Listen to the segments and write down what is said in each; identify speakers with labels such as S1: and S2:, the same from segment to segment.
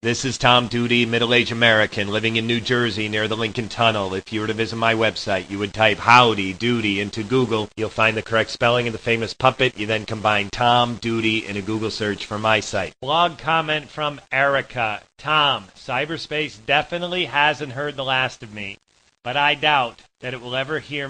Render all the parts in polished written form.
S1: This is Tom Doody, middle-aged American, living in New Jersey near the Lincoln Tunnel. If you were to visit my website, you would type Howdy Doody into Google. You'll find the correct spelling of the famous puppet. You then combine Tom Doody in a Google search for my site. Blog comment from Erika. Tom, cyberspace definitely hasn't heard the last of me, but I doubt that it will ever hear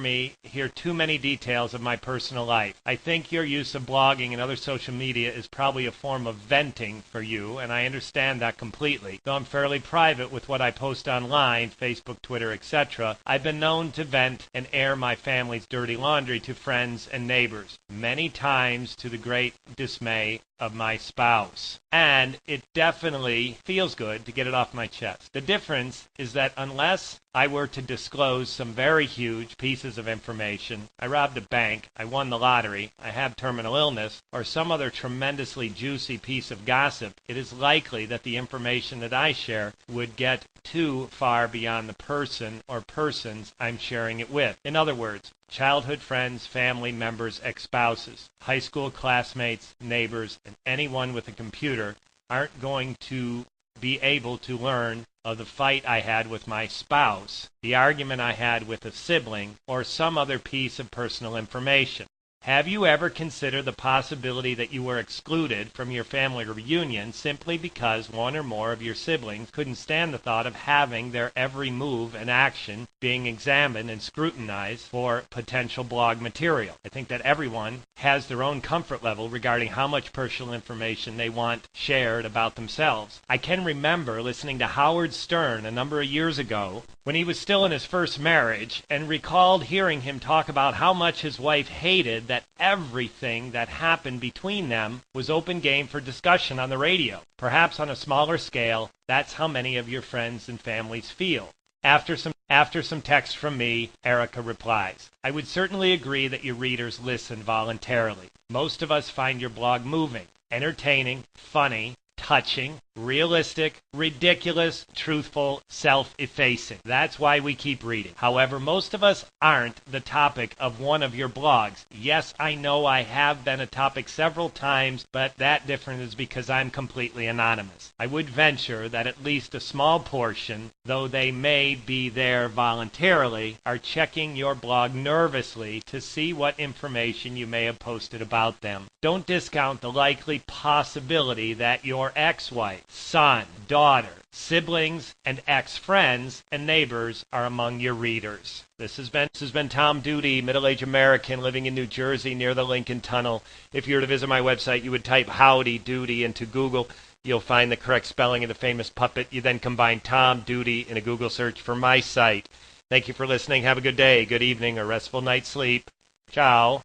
S1: too many details of my personal life. I think your use of blogging and other social media is probably a form of venting for you, and I understand that completely. Though I'm fairly private with what I post online, Facebook, Twitter, etc., I've been known to vent and air my family's dirty laundry to friends and neighbors, many times to the great dismay of my spouse. And it definitely feels good to get it off my chest. The difference is that unless I were to disclose some very huge pieces of information, I robbed a bank, I won the lottery, I have terminal illness, or some other tremendously juicy piece of gossip, it is likely that the information that I share would get too far beyond the person or persons I'm sharing it with. In other words, childhood friends, family members, ex-spouses, high school classmates, neighbors, and anyone with a computer aren't going to be able to learn of the fight I had with my spouse, the argument I had with a sibling, or some other piece of personal information. Have you ever considered the possibility that you were excluded from your family reunion simply because one or more of your siblings couldn't stand the thought of having their every move and action being examined and scrutinized for potential blog material? I think that everyone has their own comfort level regarding how much personal information they want shared about themselves. I can remember listening to Howard Stern a number of years ago when he was still in his first marriage, and recalled hearing him talk about how much his wife hated that everything that happened between them was open game for discussion on the radio. Perhaps on a smaller scale, that's how many of your friends and families feel. After some text from me, Erika replies, I would certainly agree that your readers listen voluntarily. Most of us find your blog moving, entertaining, funny, touching, realistic, ridiculous, truthful, self-effacing. That's why we keep reading. However, most of us aren't the topic of one of your blogs. Yes, I know I have been a topic several times, but that difference is because I'm completely anonymous. I would venture that at least a small portion, though they may be there voluntarily, are checking your blog nervously to see what information you may have posted about them. Don't discount the likely possibility that your ex-wife, son, daughter, siblings, and ex-friends and neighbors are among your readers. This has been Tom Doody, middle-aged American, living in New Jersey near the Lincoln Tunnel. If you were to visit my website, you would type Howdy Doody into Google. You'll find the correct spelling of the famous puppet. You then combine Tom Doody in a Google search for my site. Thank you for listening. Have a good day, good evening, or restful night's sleep. Ciao.